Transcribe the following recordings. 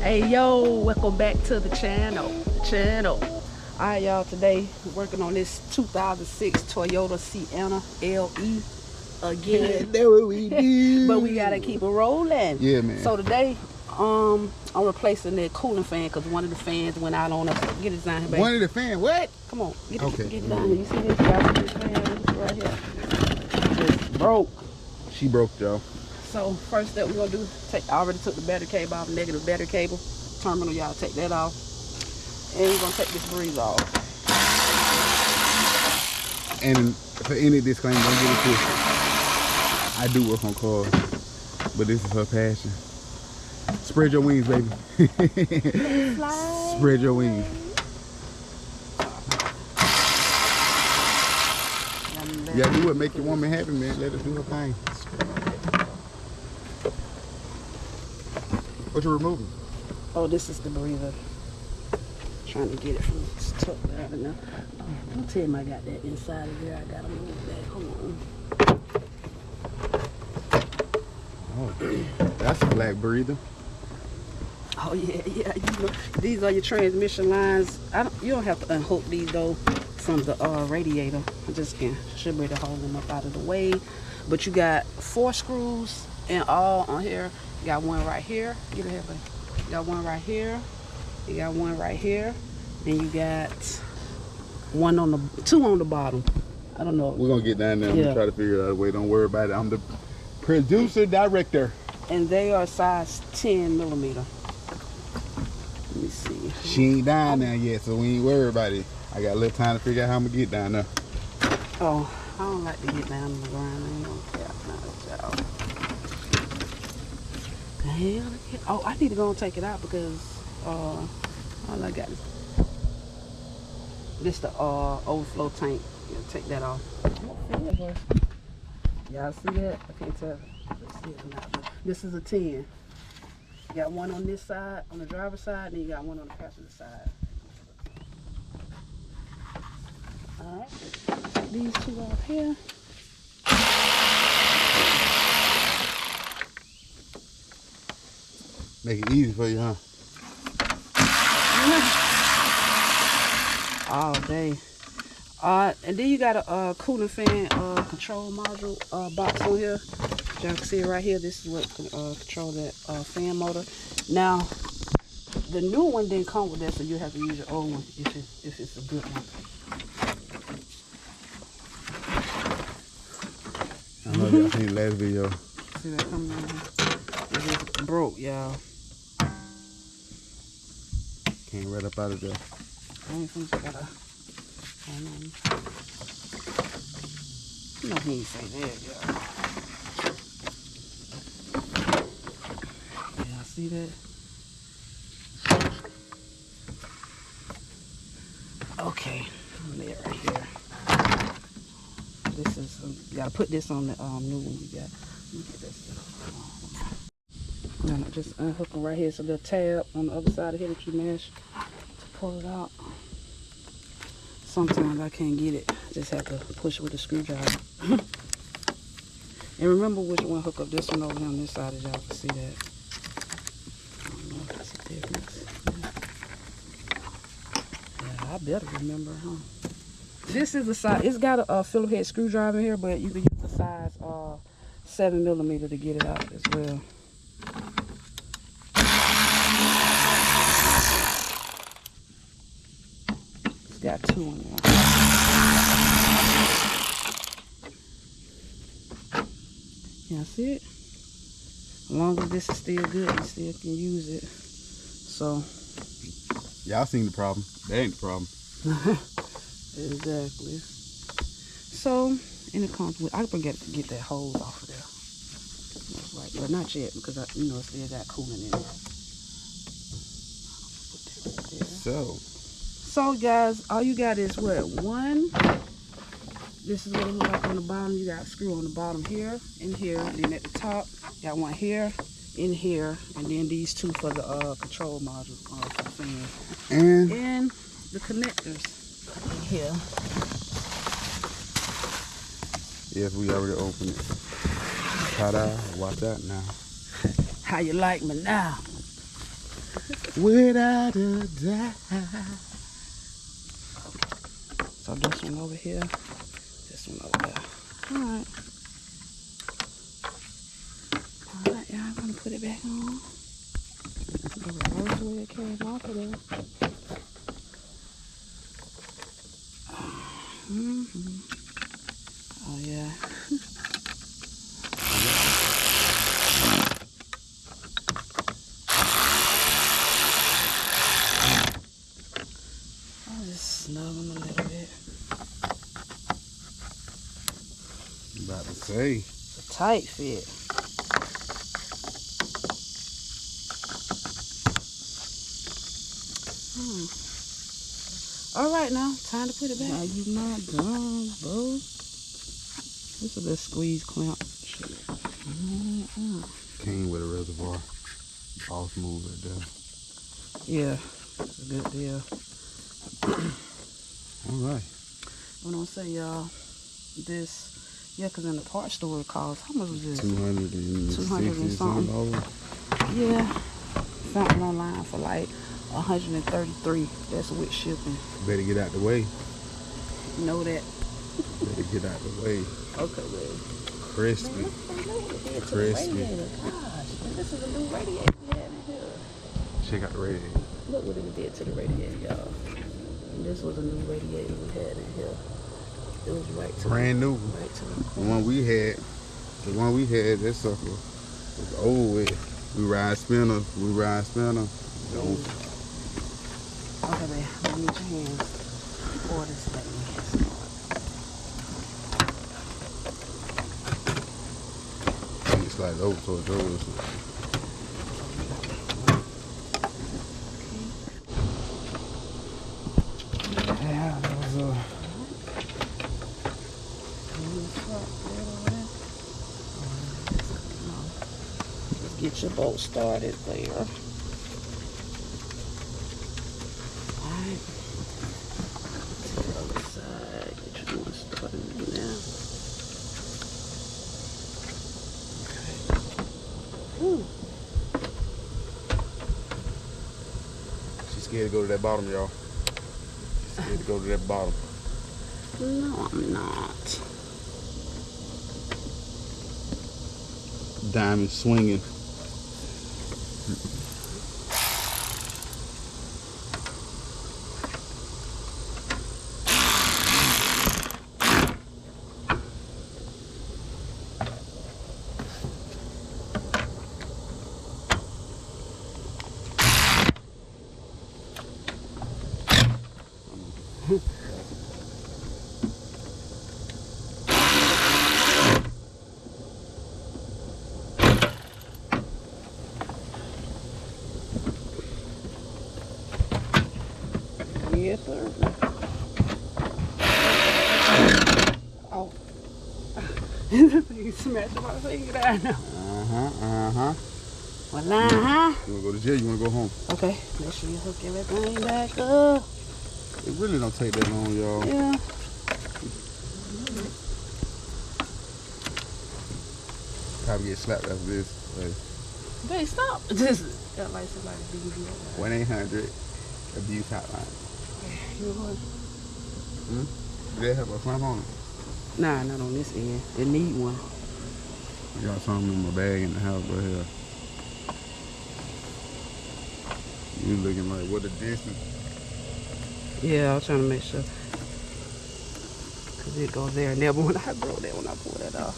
Hey yo, welcome back to the channel. Alright y'all, today we're working on this 2006 Toyota Sienna LE again. That's what we do. But we gotta keep it rolling. Yeah, man. So today, I'm replacing that cooling fan because one of the fans went out on us. Get it down here, baby. One of the fan, what? Come on, get Okay. it down here. You see this? Y'all see this fan right here? It's broke. She broke, y'all. So first step we're gonna do, I already took the battery cable off, negative battery cable terminal, y'all take that off. And we're gonna take this breeze off. And for any disclaimer, don't get it twisted. I do work on cars, but this is her passion. Spread your wings, baby. Spread your wings. Yeah, do what make your woman happy, man. Let her do her thing. What you removing? Oh, this is the breather. Trying to get it from this tuck out of there. Don't tell me I got that inside of there. I gotta move that. Hold on. Oh, that's a black breather. Oh yeah. You know, these are your transmission lines. You don't have to unhook these though from the radiator. I just should be able to hold them up out of the way. But you got 4 screws and all on here. You got one right here. Get it here, baby. You got one right here. You got one right here. Then you got two on the bottom. I don't know. We're gonna get down there and try to figure out a way. Don't worry about it. I'm the producer director. And they are size 10 millimeter. Let me see. She ain't down there yet, so we ain't worried about it. I got a little time to figure out how I'm gonna get down there. Oh, I don't like to get down on the ground. I ain't gonna care about it, y'all. Oh, I need to go and take it out because all I got is this the overflow tank. Take that off. Y'all see that? I can't tell. Let's see it or not. This is a 10. You got one on this side, on the driver's side, and you got one on the passenger side. Alright, take these two off here. Make it easy for you, huh? All day. And then you got a cooling fan control module box on here. Y'all can see it right here. This is what control that fan motor. Now, the new one didn't come with that, so you have to use your old one if it's a good one. I know that. I seen the last video. See that coming out here? It is broke, y'all. Came right up out of there. I ain't finished. Gotta. Hold on. No, he ain't say that, y'all. Yeah, see that? Okay, there, right here. This is. You gotta put this on the new one. You got. Let me get this. No, just unhook them right here. It's a little tab on the other side of here that you mesh to pull it out. Sometimes I can't get it. I just have to push it with a screwdriver. And remember which one hook up. This one over here on this side, as y'all can see that. I don't know if that's a difference. Yeah, I better remember, huh? This is the size. It's got a Phillips head screwdriver here, but you can use the size 7 millimeter to get it out as well. Got 2 in there. Yeah, see it? As long as this is still good, you still can use it. So. Y'all seen the problem. That ain't the problem. Exactly. So, and it comes with, I forget to get that hose off of there. That's right. But not yet, because it still got cooling in it. Put that right there. So guys, all you got is what? One. This is what it looks like on the bottom. You got a screw on the bottom here, and here, and then at the top, got one here, in here, and then these 2 for the control module for the fan. And the connectors in here. Yes, we already opened it. Ta-da! Watch out now. How you like me now? without a doubt. So this one over here, this one over there. Alright. Alright, y'all, I'm gonna put it back on. The reverse way it came off of there. Oh yeah. I'll just snug them a little bit. I'm about to say. It's a tight fit. All right, now time to put it back. Now you not done, boo. This is a squeeze clamp. Came with a reservoir. All smooth right there. Yeah, it's a good deal. All right. What I'm say, y'all, this, yeah, because in the parts store it costs, how much was this? 200 and something. Yeah, found it online for like 133. That's with shipping. Better get out the way. You know that. Better get out the way. Okay, baby. Crispy. Crispy. Gosh, man, this is a new radiator we had in here. Check out the radiator. Look what it did to the radiator, y'all. And this was a new radiator we had in here. It was right to Brand new. Right to The one we had, that sucker was old with. We ride spinners. Don't. Okay, babe, I need your hands. Pour this thing. Slide over towards those. Yeah, that was Let's get your boat started there. Alright. To the other side. Get your one started now. Ooh. She's scared to go to that bottom, y'all. She's scared to go to that bottom. No, I'm not. Diamond swinging. Yes, sir. Oh. You smashed my finger down now. Well, You wanna go to jail? You wanna go home? Okay, make sure you hook everything back up. It really don't take that long, y'all. Yeah. Probably get slapped after this. Babe, stop. Just got like somebody beating you up. 1-800 abuse hotline. You going? Do they have a clamp on it? Nah, not on this end. They need one. I got something in my bag in the house right here. You looking like what the distance? Yeah, I was trying to make sure. Cause it goes there and there, but when I broke that when I pulled that off.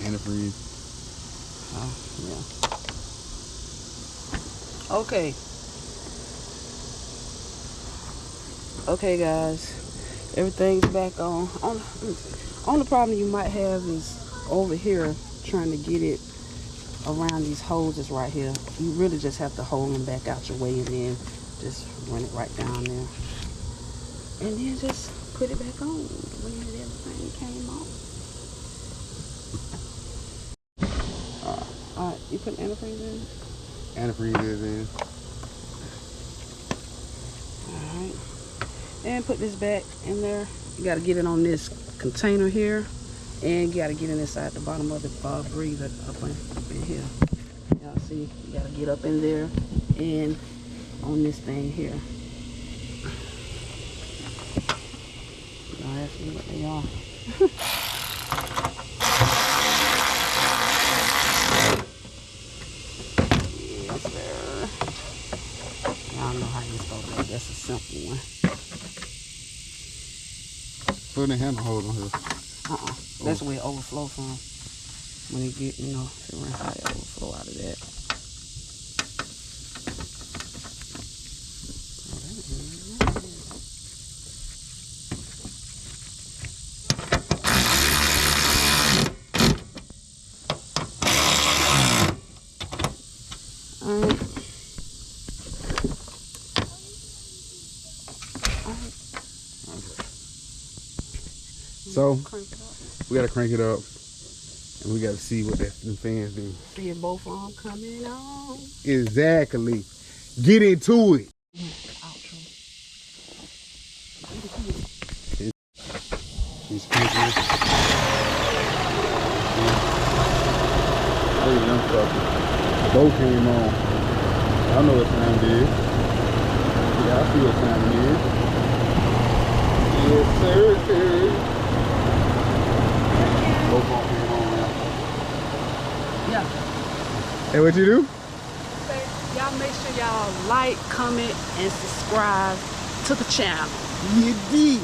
Antifreeze. Oh, yeah. Okay. Okay, guys. Everything's back on. Only problem you might have is over here trying to get it around these hoses right here. You really just have to hold them back out your way and then just run it right down there. And then just put it back on when everything came off. Alright, you put antifreeze in? Antifreeze is in. Alright. And put this back in there. You gotta get it on this container here. And you gotta get it inside the bottom of the breather up in here. Y'all see, you gotta get up in there and on this thing here. Don't ask me what they are. Yes, sir. Y'all know how you're supposed to do. That's a simple one. Put the handle hold on here. That's where it overflow from. When it get, you know, to run how it overflow out of that. So we gotta crank it up, and we gotta see what them fans do. See if both of them coming on. Exactly. Get into it. She's cranking it. Hey, young fucker. Both came on. I know what time it is. Yeah, I see what time it is. Yes, sir. Both of them came on now. Yeah. Hey, what you do? Y'all make sure y'all like, comment, and subscribe to the channel. You did.